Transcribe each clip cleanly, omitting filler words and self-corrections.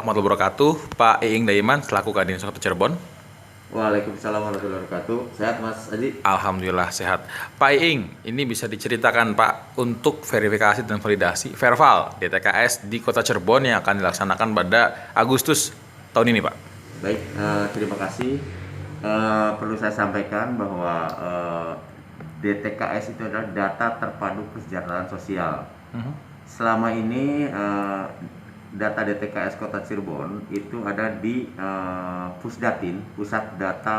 warahmatullahi wabarakatuh. Pak Iing Daiman selaku Kadin Kota Cirebon. Waalaikumsalam warahmatullahi wabarakatuh. Sehat Mas Aji? Alhamdulillah sehat. Pak Iing, ini bisa diceritakan Pak untuk verifikasi dan validasi Verval DTKS di Kota Cirebon yang akan dilaksanakan pada Agustus tahun ini Pak. Baik, terima kasih. Perlu saya sampaikan bahwa DTKS itu adalah data terpadu kesejahteraan sosial. Selama ini data DTKS Kota Cirebon itu ada di Pusdatin, Pusat Data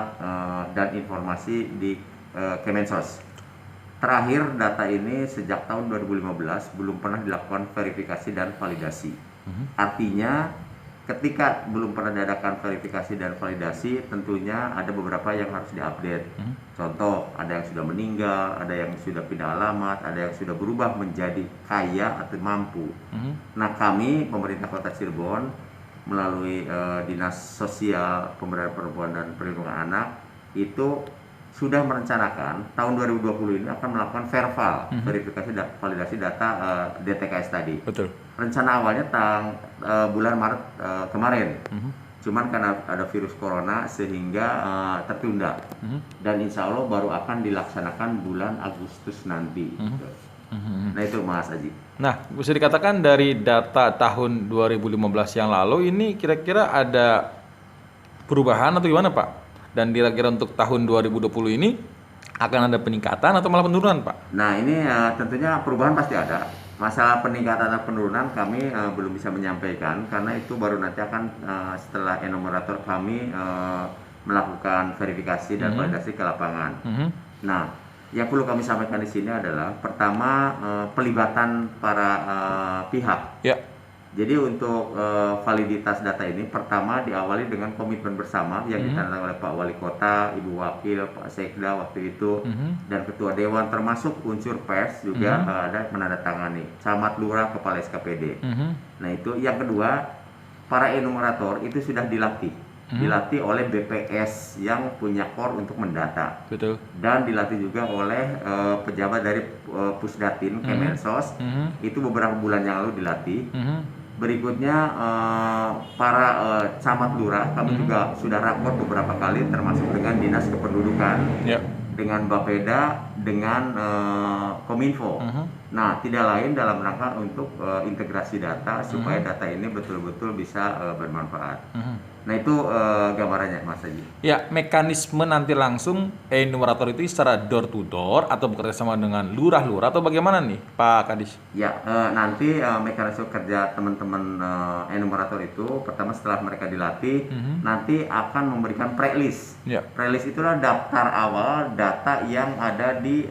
dan Informasi di Kemensos. Terakhir data ini sejak tahun 2015 belum pernah dilakukan verifikasi dan validasi. Artinya ketika belum pernah diadakan verifikasi dan validasi, tentunya ada beberapa yang harus diupdate. Contoh, ada yang sudah meninggal, ada yang sudah pindah alamat, ada yang sudah berubah menjadi kaya atau mampu. Nah, kami pemerintah Kota Cirebon melalui Dinas Sosial, Pemberdayaan Perempuan dan Perlindungan Anak itu sudah merencanakan tahun 2020 ini akan melakukan verval, verifikasi dan validasi data DTKS tadi. Betul. Rencana awalnya bulan Maret kemarin, cuman karena ada virus corona sehingga tertunda, dan insya Allah baru akan dilaksanakan bulan Agustus nanti. Nah itu Mas Aji. Nah, bisa dikatakan dari data tahun 2015 yang lalu ini kira-kira ada perubahan atau gimana Pak? Dan kira-kira untuk tahun 2020 ini akan ada peningkatan atau malah penurunan Pak? Nah ini tentunya perubahan pasti ada. Masalah peningkatan atau penurunan kami belum bisa menyampaikan karena itu baru nanti akan setelah enumerator kami melakukan verifikasi dan validasi ke lapangan. Nah, yang perlu kami sampaikan di sini adalah pertama pelibatan para pihak. Ya. Jadi untuk validitas data ini pertama diawali dengan komitmen bersama yang ditandatangani oleh Pak Wali Kota, Ibu Wakil, Pak Sekda waktu itu, dan Ketua Dewan termasuk unsur pers juga ada menandatangani, Camat Lurah, Kepala SKPD. Nah itu yang kedua, para enumerator itu sudah dilatih oleh BPS yang punya core untuk mendata. Betul. Dan dilatih juga oleh pejabat dari Pusdatin Kemensos. Itu beberapa bulan yang lalu dilatih. Berikutnya para camat lurah kami juga sudah rapor beberapa kali termasuk dengan Dinas Kependudukan, dengan Bapeda, dengan Kominfo. Nah, tidak lain dalam rangka untuk integrasi data supaya data ini betul-betul bisa bermanfaat. Nah, itu gambarannya Mas Haji. Ya, mekanisme nanti langsung enumerator itu secara door to door atau bekerja sama dengan lurah-lurah atau bagaimana nih Pak Kadis? Ya, nanti mekanisme kerja teman-teman enumerator itu pertama setelah mereka dilatih nanti akan memberikan pre-list. Pre-list itulah daftar awal data yang ada di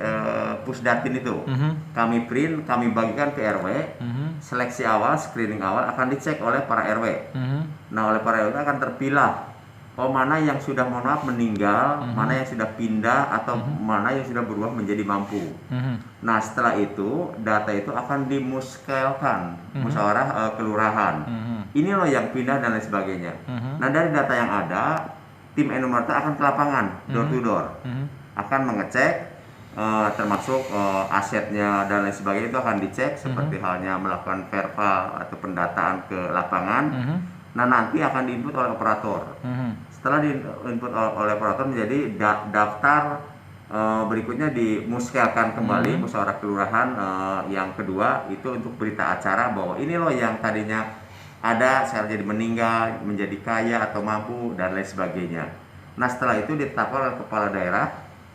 Pusdatin itu. Kami print, kami bagikan ke RW. Seleksi awal, screening awal akan dicek oleh para RW. Nah, oleh para RW akan terpilah mana yang sudah meninggal, mana yang sudah pindah, atau mana yang sudah berubah menjadi mampu. Nah, setelah itu data itu akan dimuskelkan musyawarah kelurahan. Ini loh yang pindah dan lain sebagainya. Nah, dari data yang ada, tim enumerator akan ke lapangan, door to door, akan mengecek termasuk asetnya dan lain sebagainya itu akan dicek seperti halnya melakukan verval atau pendataan ke lapangan. Nah, nanti akan diinput oleh operator. Setelah diinput oleh operator menjadi daftar berikutnya dimuskelkan kembali musyawarah kelurahan yang kedua itu untuk berita acara bahwa ini loh yang tadinya ada sekarang jadi meninggal, menjadi kaya atau mampu dan lain sebagainya. Nah, setelah itu ditetapkan oleh kepala daerah,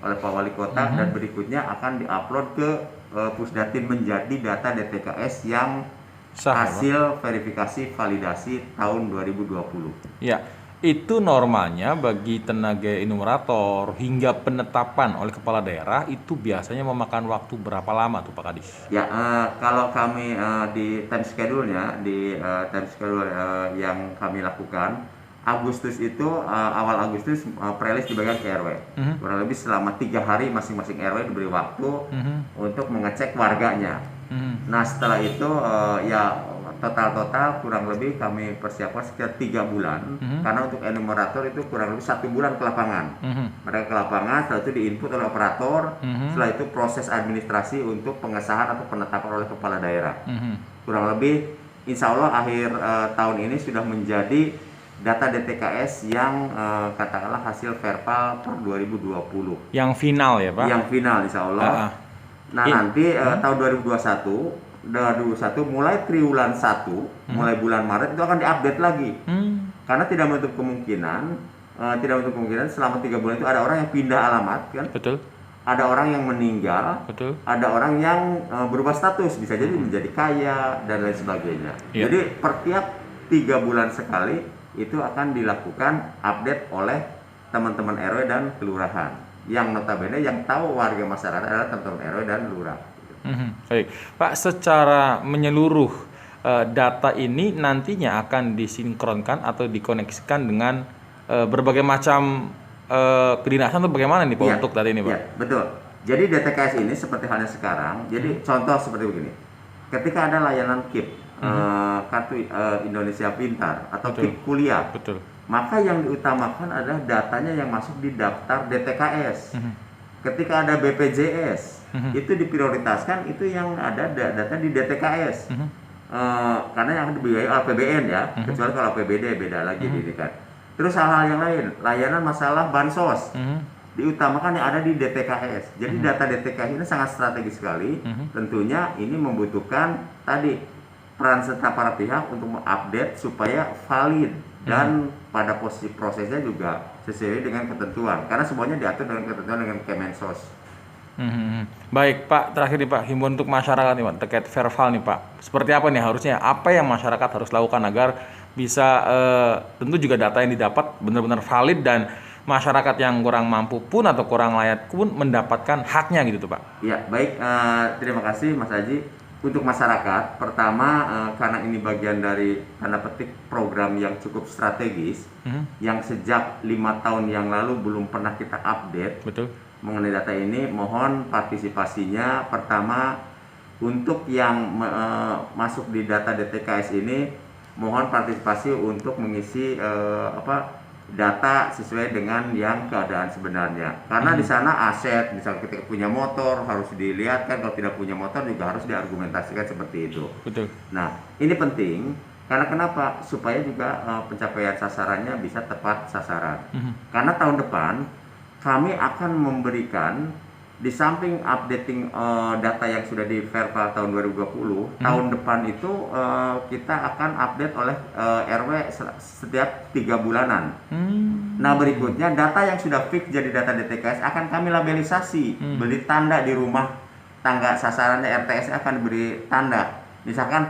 oleh Pak Wali Kota, dan berikutnya akan diupload ke Pusdatin menjadi data DTKS yang hasil verifikasi validasi tahun 2020. Ya, itu normalnya bagi tenaga enumerator hingga penetapan oleh kepala daerah itu biasanya memakan waktu berapa lama tuh Pak Kadis? Ya, kalau kami di time schedule-nya, time schedule yang kami lakukan, Agustus itu awal Agustus pre-list dibagikan ke RW. Kurang lebih selama 3 hari masing-masing RW diberi waktu untuk mengecek warganya. Nah, setelah itu ya total kurang lebih kami persiapkan sekitar 3 bulan karena untuk enumerator itu kurang lebih 1 bulan ke lapangan. Mereka ke lapangan, setelah itu diinput oleh operator, setelah itu proses administrasi untuk pengesahan atau penetapan oleh kepala daerah. Kurang lebih insya Allah akhir tahun ini sudah menjadi data DTKS yang katakanlah hasil verbal per 2020. Yang final ya Pak? Yang final insya Allah. Nah nanti tahun 2021 mulai triwulan 1, mulai bulan Maret itu akan diupdate lagi. Karena tidak menutup kemungkinan selama 3 bulan itu ada orang yang pindah alamat kan? Betul. Ada orang yang meninggal, betul. Ada orang yang berubah status, bisa jadi menjadi kaya dan lain sebagainya. Yeah. Jadi per tiap 3 bulan sekali itu akan dilakukan update oleh teman-teman RW dan kelurahan. Yang notabene yang tahu warga masyarakat adalah teman-teman RW dan lurah. Baik, Pak, secara menyeluruh data ini nantinya akan disinkronkan atau dikoneksikan dengan berbagai macam kedinasan atau bagaimana nih Pak untuk data ini Pak? Iya, betul. Jadi DTKS ini seperti halnya sekarang, jadi contoh seperti begini. Ketika ada layanan KIP, kartu Indonesia Pintar atau KIP kuliah, betul. Maka yang diutamakan adalah datanya yang masuk di daftar DTKS. Ketika ada BPJS, itu diprioritaskan itu yang ada data di DTKS. Karena yang dibiayai APBN ya, kecuali kalau APBD beda lagi ini kan. Terus hal-hal yang lain, layanan masalah bansos, diutamakan yang ada di DTKS. Jadi data DTKS ini sangat strategis sekali. Tentunya ini membutuhkan tadi peran serta para pihak untuk mengupdate supaya valid dan pada posisi prosesnya juga sesuai dengan ketentuan. Karena semuanya diatur dengan ketentuan dengan Kemensos. Baik Pak, terakhir nih Pak, himbauan untuk masyarakat nih Pak terkait verbal nih Pak. Seperti apa nih harusnya? Apa yang masyarakat harus lakukan agar bisa tentu juga data yang didapat benar-benar valid dan masyarakat yang kurang mampu pun atau kurang layak pun mendapatkan haknya gitu tuh Pak. Ya baik, terima kasih Mas Haji. Untuk masyarakat, pertama karena ini bagian dari tanda petik program yang cukup strategis, yang sejak 5 tahun yang lalu belum pernah kita update. Betul. Mengenai data ini, mohon partisipasinya. Pertama, untuk yang masuk di data DTKS ini, mohon partisipasi untuk mengisi data sesuai dengan yang keadaan sebenarnya. Karena di sana aset, misalnya ketika punya motor harus dilihatkan, kalau tidak punya motor juga harus diargumentasikan seperti itu. Betul. Nah, ini penting karena kenapa? Supaya juga pencapaian sasarannya bisa tepat sasaran. Karena tahun depan kami akan memberikan di samping updating data yang sudah di verbal tahun 2020, tahun depan itu kita akan update oleh RW setiap 3 bulanan. Nah berikutnya data yang sudah fix jadi data DTKS akan kami labelisasi, beri tanda di rumah tangga sasarannya RTS akan diberi tanda. Misalkan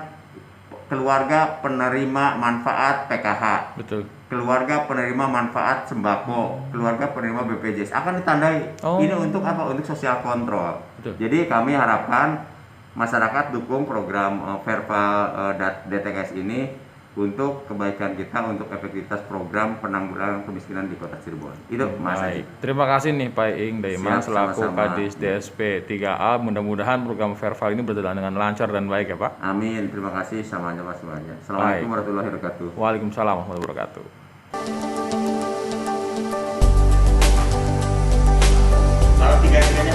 keluarga penerima manfaat PKH. Betul. Keluarga penerima manfaat sembako, keluarga penerima BPJS akan ditandai. Ini untuk apa? Untuk sosial kontrol. Betul. Jadi kami harapkan masyarakat dukung program verbal DTKS ini untuk kebaikan kita, untuk efektivitas program penanggulangan kemiskinan di Kota Cirebon. Itu Mas Haji. Terima kasih nih Pak Iing Daiman selaku Kadis DSP 3A. Mudah-mudahan program verbal ini berjalan dengan lancar dan baik ya Pak. Amin. Terima kasih semuanya Mas semuanya. Assalamualaikum warahmatullahi wabarakatuh. Waalaikumsalam warahmatullahi wabarakatuh. Kalau 3-3-nya